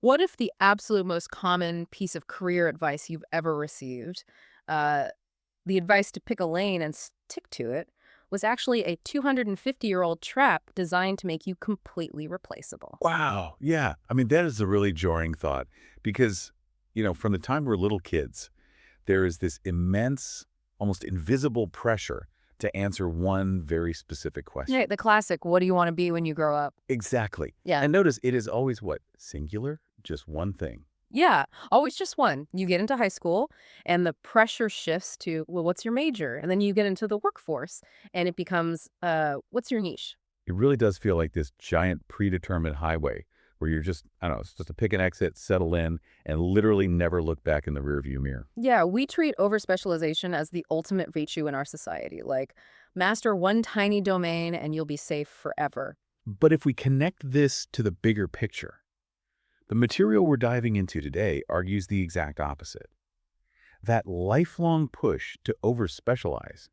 What if the absolute most common piece of career advice you've ever received, uh, the advice to pick a lane and stick to it, was actually a 250-year-old trap designed to make you completely replaceable? Wow. Yeah. I mean, that is a really jarring thought because, from the time we're little kids, there is this immense, almost invisible pressure to answer one very specific Yeah, question. the classic, what do you want to be when you grow up? Exactly. Yeah. And notice it is always what? Singular? Just one thing. Yeah, always just one. You get into high school and the pressure shifts to, well, what's your major? And then you get into the workforce and it becomes, what's your niche? It really does feel like this giant predetermined highway where you're just, I don't know, it's just to pick an exit, settle in, and literally never look back in the rearview mirror. Yeah, we treat overspecialization as the ultimate virtue in our society. Like, master one tiny domain and you'll be safe forever. But if we connect this to the bigger picture, the material we're diving into today argues the exact opposite. That lifelong push to overspecialize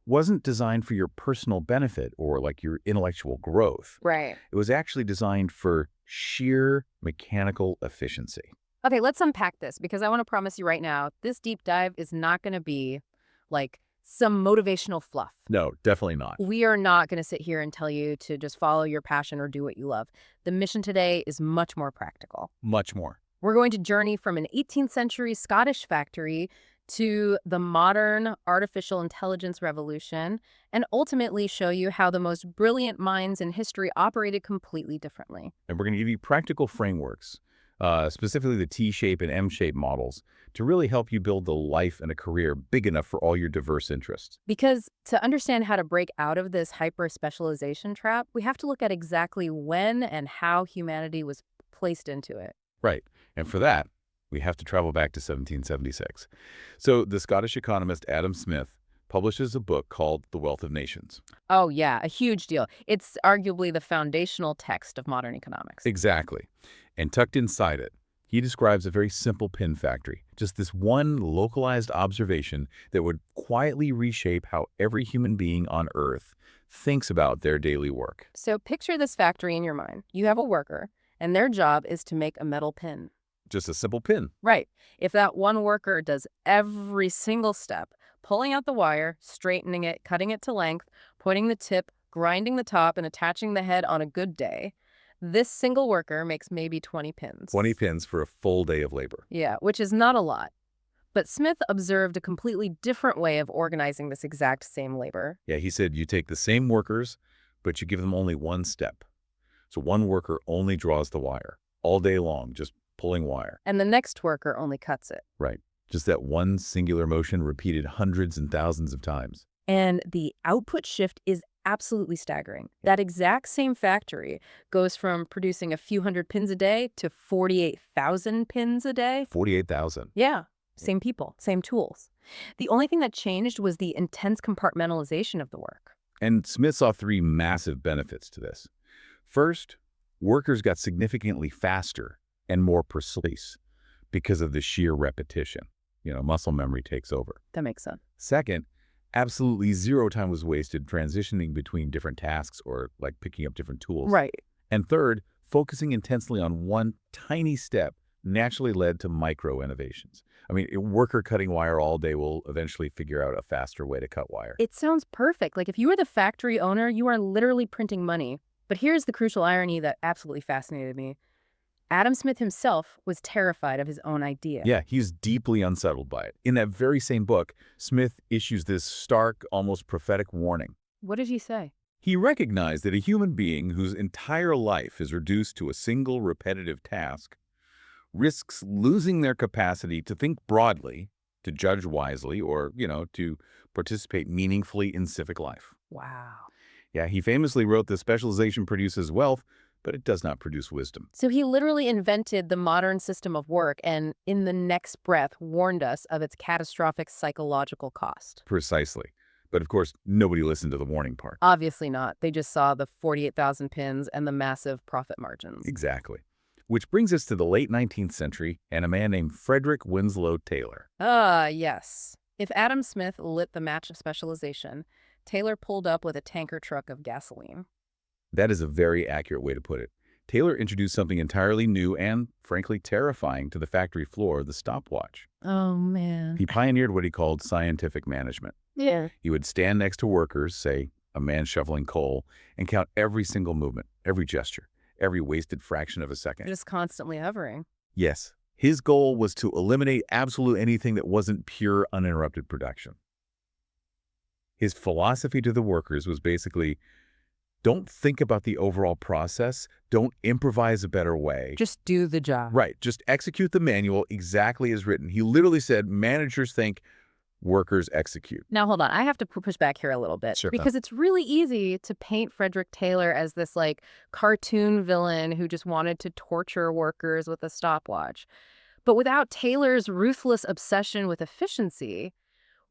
wasn't designed for your personal benefit or like your intellectual growth. Right. It was actually designed for sheer mechanical efficiency. Okay, let's unpack this because I want to promise you right now, this deep dive is not going to be like some motivational fluff. No, definitely not. We are not going to sit here and tell you to just follow your passion or do what you love. The mission today is much more practical. Much more. We're going to journey from an 18th century Scottish factory to the modern artificial intelligence revolution and ultimately show you how the most brilliant minds in history operated completely differently. And we're going to give you practical frameworks, specifically the T-shape and M-shape models, to really help you build a life and a career big enough for all your diverse interests. Because to understand how to break out of this hyper specialization trap, we have to look at exactly when and how humanity was placed into it. Right. And for that, we have to travel back to 1776. So the Scottish economist Adam Smith publishes a book called The Wealth of Nations. Oh, yeah, a huge deal. It's arguably the foundational text of modern economics. Exactly. And tucked inside it, he describes a very simple pin factory, just this one localized observation that would quietly reshape how every human being on Earth thinks about their daily work. So picture this factory in your mind. You have a worker, and their job is to make a metal pin. Just a simple pin. Right. If that one worker does every single step, pulling out the wire, straightening it, cutting it to length, pointing the tip, grinding the top, and attaching the head on a good day, this single worker makes maybe 20 pins. 20 pins for a full day of labor. Yeah, which is not a lot. But Smith observed a completely different way of organizing this exact same labor. Yeah, he said you take the same workers, but you give them only one step. So one worker only draws the wire all day long, just pulling wire. And the next worker only cuts it. Right. Just that one singular motion repeated hundreds and thousands of times. And the output shift is absolutely staggering. That exact same factory goes from producing a few hundred pins a day to 48,000 pins a day. 48,000. Yeah, same people, same tools. The only thing that changed was the intense compartmentalization of the work. And Smith saw three massive benefits to this. First, workers got significantly faster and more precise because of the sheer repetition. Muscle memory takes over. That makes sense. Second, absolutely zero time was wasted transitioning between different tasks or like picking up different tools. Right. And third, focusing intensely on one tiny step naturally led to micro innovations. I mean, a worker cutting wire all day will eventually figure out a faster way to cut wire. It sounds perfect. Like if you were the factory owner, you are literally printing money. But here's the crucial irony that absolutely fascinated me. Adam Smith himself was terrified of his own idea. Yeah, he's deeply unsettled by it. In that very same book, Smith issues this stark, almost prophetic warning. What did he say? He recognized that a human being whose entire life is reduced to a single repetitive task risks losing their capacity to think broadly, to judge wisely, or, to participate meaningfully in civic life. Wow. Yeah, he famously wrote that specialization produces wealth, but it does not produce wisdom. So he literally invented the modern system of work and in the next breath warned us of its catastrophic psychological cost. Precisely. But of course, nobody listened to the warning part. Obviously not. They just saw the 48,000 pins and the massive profit margins. Exactly. Which brings us to the late 19th century and a man named Frederick Winslow Taylor. Yes. If Adam Smith lit the match of specialization, Taylor pulled up with a tanker truck of gasoline. That is a very accurate way to put it. Taylor introduced something entirely new and, frankly, terrifying to the factory floor, the stopwatch. Oh, man. He pioneered what he called scientific management. Yeah. He would stand next to workers, say a man shoveling coal, and count every single movement, every gesture, every wasted fraction of a second. Just constantly hovering. Yes, his goal was to eliminate absolute anything that wasn't pure, uninterrupted production. His philosophy to the workers was basically, don't think about the overall process, don't improvise a better way. Just do the job. Right, just execute the manual exactly as written. He literally said, managers think, workers execute. Now, hold on. I have to push back here a little bit Sure. because it's really easy to paint Frederick Taylor as this like cartoon villain who just wanted to torture workers with a stopwatch. But without Taylor's ruthless obsession with efficiency,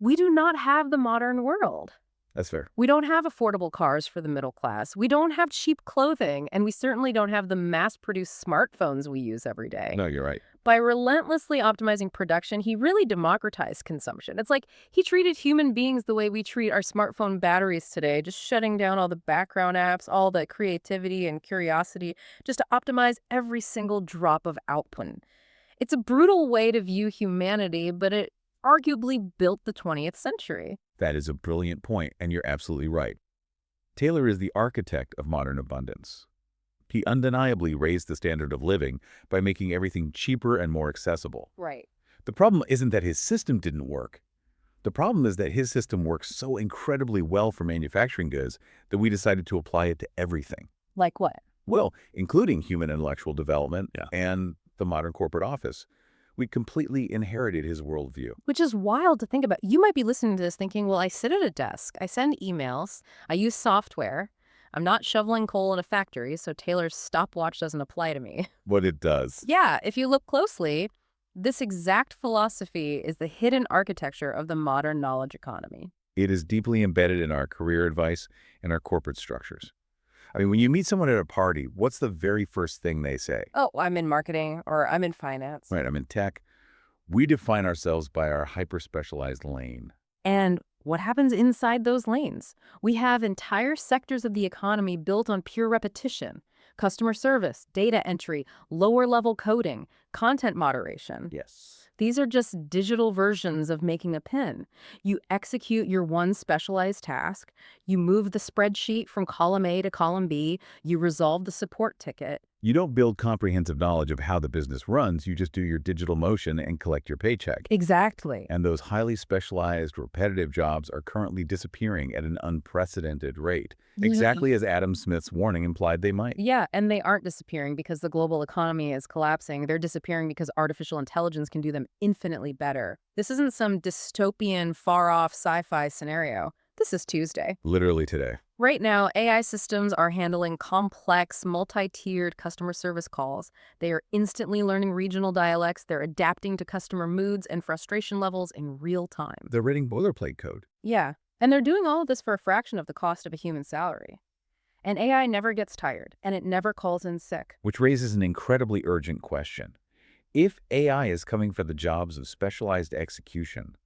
we do not have the modern world. That's fair. We don't have affordable cars for the middle class. We don't have cheap clothing, and we certainly don't have the mass-produced smartphones we use every day. No, you're right. By relentlessly optimizing production, he really democratized consumption. It's like he treated human beings the way we treat our smartphone batteries today, just shutting down all the background apps, all the creativity and curiosity, just to optimize every single drop of output. It's a brutal way to view humanity, but it arguably built the 20th century. That is a brilliant point, and you're absolutely right. Taylor is the architect of modern abundance. He undeniably raised the standard of living by making everything cheaper and more accessible. Right. The problem isn't that his system didn't work. The problem is that his system works so incredibly well for manufacturing goods that we decided to apply it to everything. Like what? Well, including human intellectual development and the modern corporate office. We completely inherited his worldview. Which is wild to think about. You might be listening to this thinking, well, I sit at a desk, I send emails, I use software. I'm not shoveling coal in a factory, so Taylor's stopwatch doesn't apply to me. What it does. Yeah, if you look closely, this exact philosophy is the hidden architecture of the modern knowledge economy. It is deeply embedded in our career advice and our corporate structures. I mean, when you meet someone at a party, what's the very first thing they say? Oh, I'm in marketing or I'm in finance. Right, I'm in tech. We define ourselves by our hyper-specialized lane. And what happens inside those lanes? We have entire sectors of the economy built on pure repetition. Customer service, data entry, lower-level coding, content moderation. Yes. These are just digital versions of making a pin. You execute your one specialized task, you move the spreadsheet from column A to column B, you resolve the support ticket. You don't build comprehensive knowledge of how the business runs, you just do your digital motion and collect your paycheck. Exactly. And those highly specialized, repetitive jobs are currently disappearing at an unprecedented rate, exactly as Adam Smith's warning implied they might. Yeah, and they aren't disappearing because the global economy is collapsing. They're disappearing because artificial intelligence can do them infinitely better. This isn't some dystopian, far-off sci-fi scenario. This is Tuesday. Literally today. Right now, AI systems are handling complex, multi-tiered customer service calls. They are instantly learning regional dialects. They're adapting to customer moods and frustration levels in real time. They're writing boilerplate code. Yeah, and they're doing all of this for a fraction of the cost of a human salary. And AI never gets tired, and it never calls in sick. Which raises an incredibly urgent question. If AI is coming for the jobs of specialized execution,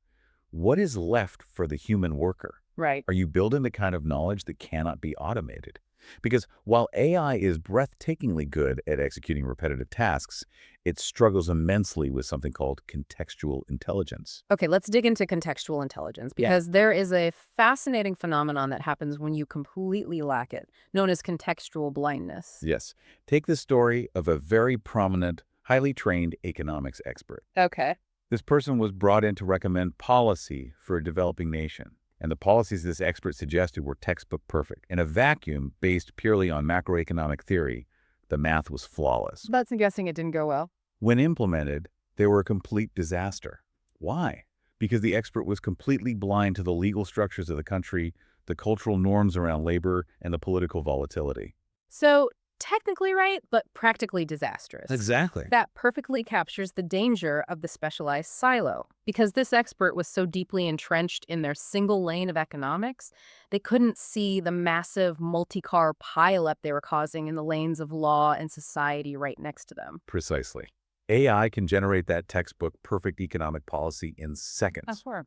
what is left for the human worker? Right. Are you building the kind of knowledge that cannot be automated? Because while AI is breathtakingly good at executing repetitive tasks, it struggles immensely with something called contextual intelligence. Okay, let's dig into contextual intelligence because there is a fascinating phenomenon that happens when you completely lack it, known as contextual blindness. Yes. Take the story of a very prominent, highly trained economics expert. Okay. This person was brought in to recommend policy for a developing nation. And the policies this expert suggested were textbook perfect. In a vacuum based purely on macroeconomic theory, the math was flawless. But I'm guessing it didn't go well. When implemented, they were a complete disaster. Why? Because the expert was completely blind to the legal structures of the country, the cultural norms around labor, and the political volatility. So, technically right, but practically disastrous. Exactly. That perfectly captures the danger of the specialized silo. Because this expert was so deeply entrenched in their single lane of economics, they couldn't see the massive multi-car pileup they were causing in the lanes of law and society right next to them. Precisely. AI can generate that textbook perfect economic policy in seconds. Sure.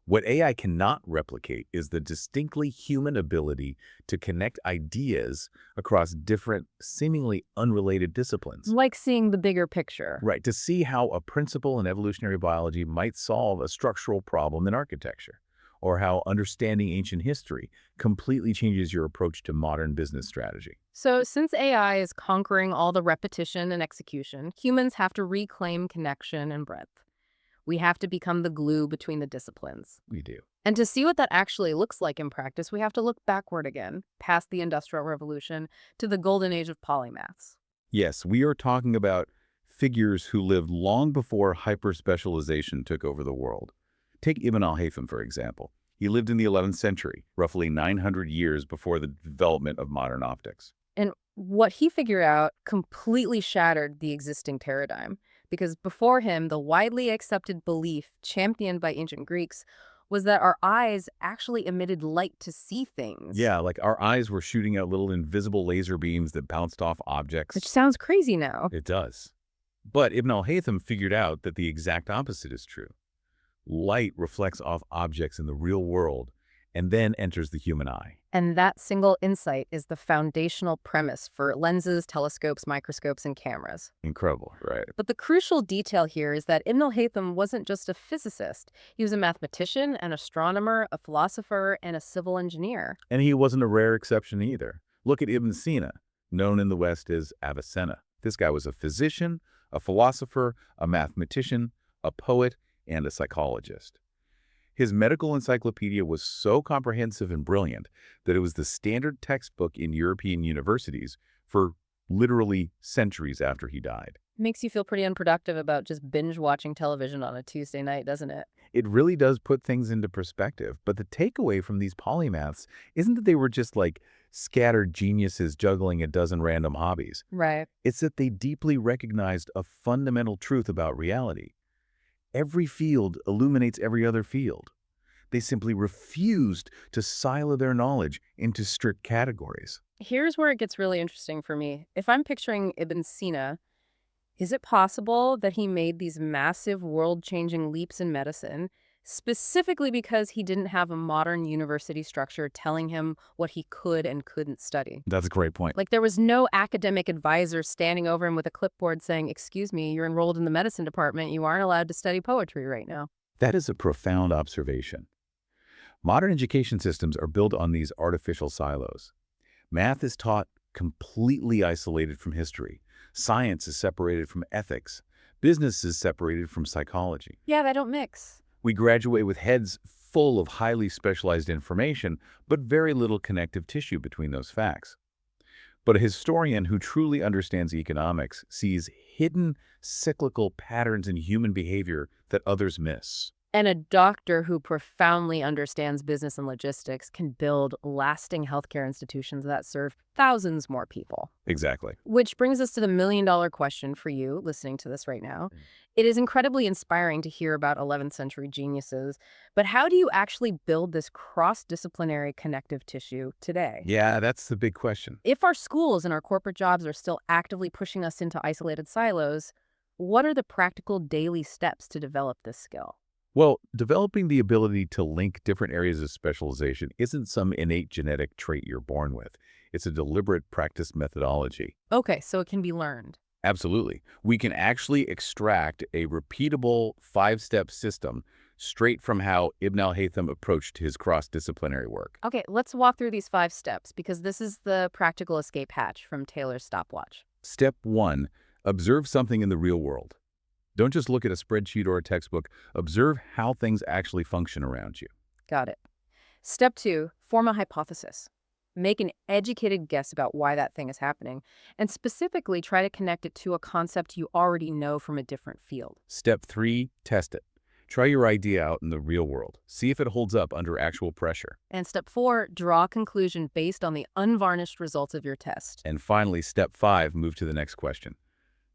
What AI cannot replicate is the distinctly human ability to connect ideas across different, seemingly unrelated disciplines. Like seeing the bigger picture. Right, to see how a principle in evolutionary biology might solve a structural problem in architecture, or how understanding ancient history completely changes your approach to modern business strategy. So, since AI is conquering all the repetition and execution, humans have to reclaim connection and breadth. We have to become the glue between the disciplines. We do. And to see what that actually looks like in practice, we have to look backward again, past the Industrial Revolution to the golden age of polymaths. Yes, we are talking about figures who lived long before hyper-specialization took over the world. Take Ibn al-Haytham, for example. He lived in the 11th century, roughly 900 years before the development of modern optics. And what he figured out completely shattered the existing paradigm, because before him, the widely accepted belief championed by ancient Greeks was that our eyes actually emitted light to see things, Yeah, like our eyes were shooting out little invisible laser beams that bounced off which objects. sounds crazy now. It does. But Ibn al-Haytham figured out that the exact opposite is true. Light reflects off objects in the real world and then enters the human eye. And that single insight is the foundational premise for lenses, telescopes, microscopes, and cameras. Incredible, right? But the crucial detail here is that Ibn al-Haytham wasn't just a physicist. He was a mathematician, an astronomer, a philosopher, and a civil engineer. And he wasn't a rare exception either. Look at Ibn Sina, known in the West as Avicenna. This guy was a physician, a philosopher, a mathematician, a poet, and a psychologist. His medical encyclopedia was so comprehensive and brilliant that it was the standard textbook in European universities for literally centuries after he died. Makes you feel pretty unproductive about just binge watching television on a Tuesday night, doesn't it? It really does put things into perspective, but the takeaway from these polymaths isn't that they were just like scattered geniuses juggling a dozen random hobbies. Right. It's that they deeply recognized a fundamental truth about reality. Every field illuminates every other field. They simply refused to silo their knowledge into strict categories. Here's where it gets really interesting for me. If I'm picturing Ibn Sina, is it possible that he made these massive world-changing leaps in medicine specifically because he didn't have a modern university structure telling him what he could and couldn't study? That's a great point. Like there was no academic advisor standing over him with a clipboard saying, "Excuse me, you're enrolled in the medicine department. You aren't allowed to study poetry right now." That is a profound observation. Modern education systems are built on these artificial silos. Math is taught completely isolated from history. Science is separated from ethics. Business is separated from psychology. Yeah, they don't mix. We graduate with heads full of highly specialized information, but very little connective tissue between those facts. But a historian who truly understands economics sees hidden cyclical patterns in human behavior that others miss. And a doctor who profoundly understands business and logistics can build lasting healthcare institutions that serve thousands more people. Exactly. Which brings us to the million-dollar question for you listening to this right now. It is incredibly inspiring to hear about 11th century geniuses, but how do you actually build this cross-disciplinary connective tissue today? Yeah, that's the big question. If our schools and our corporate jobs are still actively pushing us into isolated silos, what are the practical daily steps to develop this skill? Well, developing the ability to link different areas of specialization isn't some innate genetic trait you're born with. It's a deliberate practice methodology. Okay, so it can be learned. Absolutely. We can actually extract a repeatable five-step system straight from how Ibn al-Haytham approached his cross-disciplinary work. Okay, let's walk through these 5 steps because this is the practical escape hatch from Taylor's stopwatch. Step 1, observe something in the real world. Don't just look at a spreadsheet or a textbook. Observe how things actually function around you. Got it. Step 2, form a hypothesis. Make an educated guess about why that thing is happening, and specifically try to connect it to a concept you already know from a different field. Step 3, test it. Try your idea out in the real world. See if it holds up under actual pressure. And step 4, draw a conclusion based on the unvarnished results of your test. And finally, step 5, move to the next question.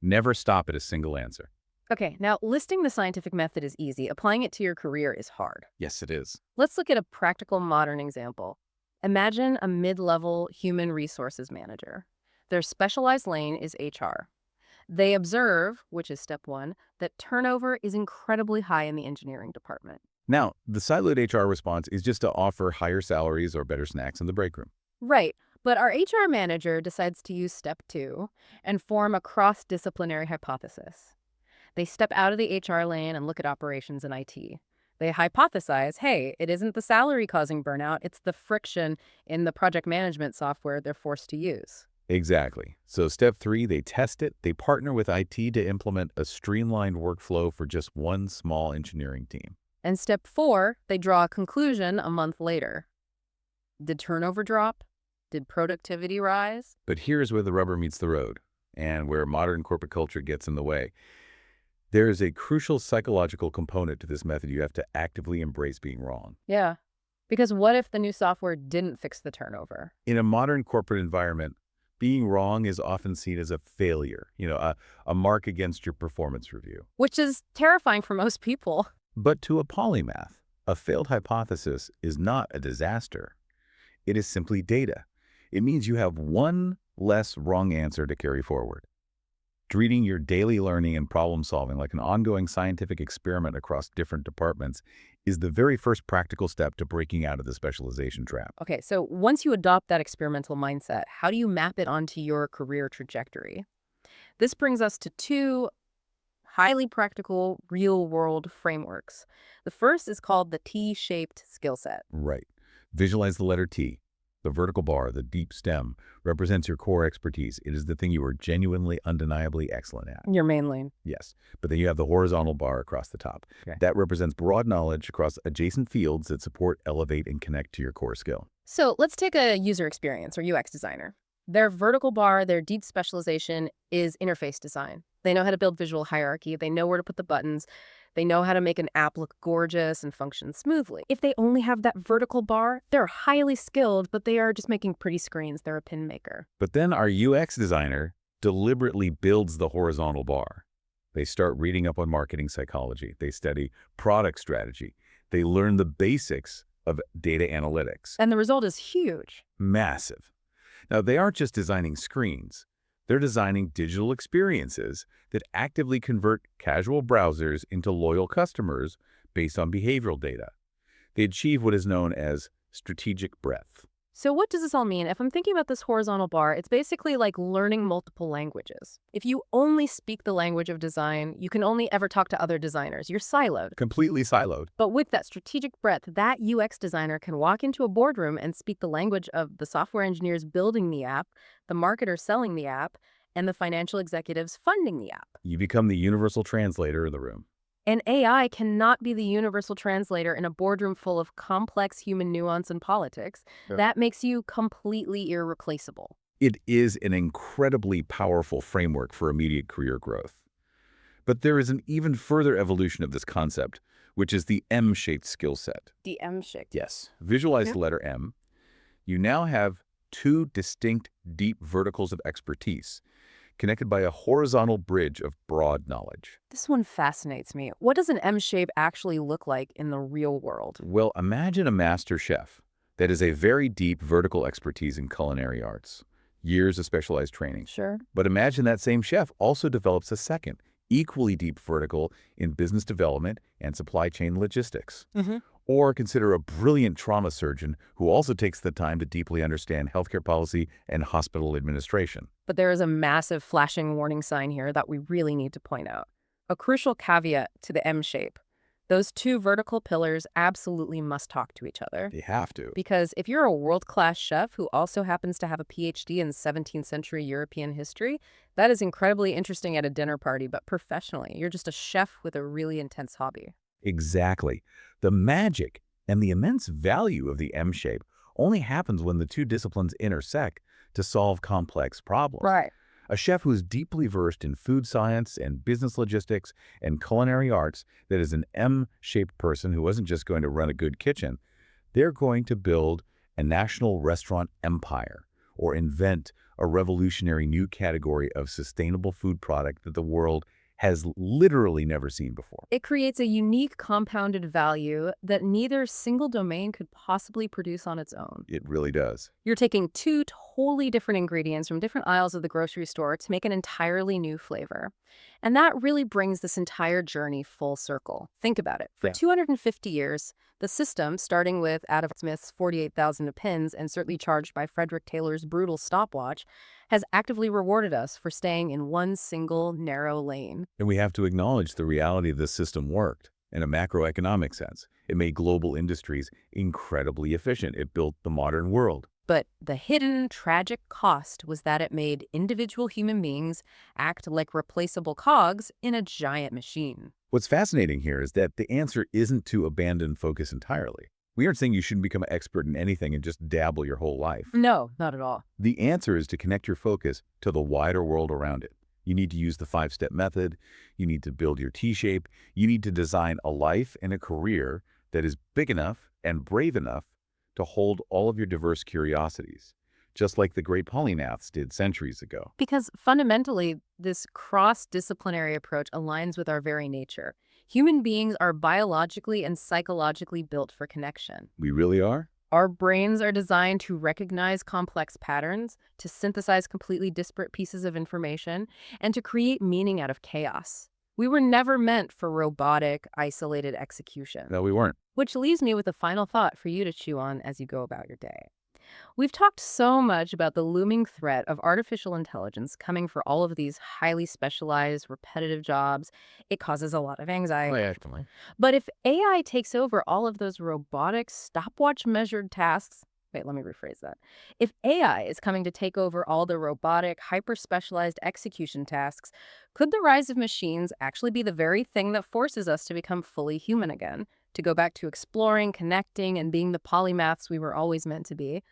Never stop at a single answer. Okay, now listing the scientific method is easy. Applying it to your career is hard. Yes, it is. Let's look at a practical modern example. Imagine a mid-level human resources manager. Their specialized lane is HR. They observe, which is step 1, that turnover is incredibly high in the engineering department. Now, the siloed HR response is just to offer higher salaries or better snacks in the break room. Right. But our HR manager decides to use step two and form a cross-disciplinary hypothesis. They step out of the HR lane and look at operations and IT. They hypothesize, hey, it isn't the salary causing burnout, it's the friction in the project management software they're forced to use. Exactly. So step 3, they test it. They partner with IT to implement a streamlined workflow for just one small engineering team. And step four, they draw a conclusion a month later. Did turnover drop? Did productivity rise? But here's where the rubber meets the road and where modern corporate culture gets in the way. There is a crucial psychological component to this method. You have to actively embrace being wrong. Yeah. Because what if the new software didn't fix the turnover? In a modern corporate environment, being wrong is often seen as a failure, a mark against your performance review. Which is terrifying for most people. But to a polymath, a failed hypothesis is not a disaster. It is simply data. It means you have one less wrong answer to carry forward. Treating your daily learning and problem solving like an ongoing scientific experiment across different departments is the very first practical step to breaking out of the specialization trap. Okay, so once you adopt that experimental mindset, how do you map it onto your career trajectory? This brings us to two highly practical, real-world frameworks. The first is called the T-shaped skill set. Right. Visualize the letter T. The vertical bar, the deep stem, represents your core expertise. It is the thing you are genuinely, undeniably excellent at. Your main lane. Yes. But then you have the horizontal bar across the top. Okay. That represents broad knowledge across adjacent fields that support, elevate, and connect to your core skill. So let's take a user experience or UX designer. Their vertical bar, their deep specialization is interface design. They know how to build visual hierarchy. They know where to put the buttons. They know how to make an app look gorgeous and function smoothly. If they only have that vertical bar, they're highly skilled, but they are just making pretty screens. They're a pin maker. But then our UX designer deliberately builds the horizontal bar. They start reading up on marketing psychology. They study product strategy. They learn the basics of data analytics. And the result is huge. Massive. Now, they aren't just designing screens. They're designing digital experiences that actively convert casual browsers into loyal customers based on behavioral data. They achieve what is known as strategic breadth. So what does this all mean? If I'm thinking about this horizontal bar, it's basically like learning multiple languages. If you only speak the language of design, you can only ever talk to other designers. You're siloed. Completely siloed. But with that strategic breadth, that UX designer can walk into a boardroom and speak the language of the software engineers building the app, the marketer selling the app, and the financial executives funding the app. You become the universal translator in the room. And AI cannot be the universal translator in a boardroom full of complex human nuance and politics. Yeah. That makes you completely irreplaceable. It is an incredibly powerful framework for immediate career growth. But there is an even further evolution of this concept, which is the M-shaped skill set. The M-shaped. Yes. Visualize Yeah. the letter M. You now have two distinct, deep verticals of expertise, connected by a horizontal bridge of broad knowledge. This one fascinates me. What does an M shape actually look like in the real world? Well, imagine a master chef that has a very deep vertical expertise in culinary arts, years of specialized training. Sure. But imagine that same chef also develops a second, equally deep vertical in business development and supply chain logistics. Mm-hmm. Or consider a brilliant trauma surgeon who also takes the time to deeply understand healthcare policy and hospital administration. But there is a massive flashing warning sign here that we really need to point out. A crucial caveat to the M shape. Those two vertical pillars absolutely must talk to each other. They have to. Because if you're a world-class chef who also happens to have a PhD in 17th century European history, that is incredibly interesting at a dinner party, but professionally, you're just a chef with a really intense hobby. Exactly. The magic and the immense value of the M shape only happens when the two disciplines intersect to solve complex problems. Right. A chef who is deeply versed in food science and business logistics and culinary arts that is an M-shaped person who isn't just going to run a good kitchen, they're going to build a national restaurant empire or invent a revolutionary new category of sustainable food product that the world has literally never seen before. It creates a unique compounded value that neither single domain could possibly produce on its own. It really does. You're taking two wholly different ingredients from different aisles of the grocery store to make an entirely new flavor. And that really brings this entire journey full circle. Think about it. For Yeah. 250 years, the system, starting with Adam Smith's 48,000 pins and certainly charged by Frederick Taylor's brutal stopwatch, has actively rewarded us for staying in one single narrow lane. And we have to acknowledge the reality this system worked in a macroeconomic sense. It made global industries incredibly efficient. It built the modern world. But the hidden, tragic cost was that it made individual human beings act like replaceable cogs in a giant machine. What's fascinating here is that the answer isn't to abandon focus entirely. We aren't saying you shouldn't become an expert in anything and just dabble your whole life. No, not at all. The answer is to connect your focus to the wider world around it. You need to use the five-step method. You need to build your T-shape. You need to design a life and a career that is big enough and brave enough to hold all of your diverse curiosities, just like the great polymaths did centuries ago. Because fundamentally, this cross-disciplinary approach aligns with our very nature. Human beings are biologically and psychologically built for connection. We really are? Our brains are designed to recognize complex patterns, to synthesize completely disparate pieces of information, and to create meaning out of chaos. We were never meant for robotic, isolated execution. No, we weren't. Which leaves me with a final thought for you to chew on as you go about your day. We've talked so much about the looming threat of artificial intelligence coming for all of these highly specialized, repetitive jobs. It causes a lot of Oh, anxiety. yeah, definitely. But if AI takes over all of those robotic, stopwatch measured tasks, wait, let me rephrase that. If AI is coming to take over all the robotic, hyper specialized execution tasks, could the rise of machines actually be the very thing that forces us to become fully human again? To go back to exploring, connecting, and being the polymaths we were always meant to be?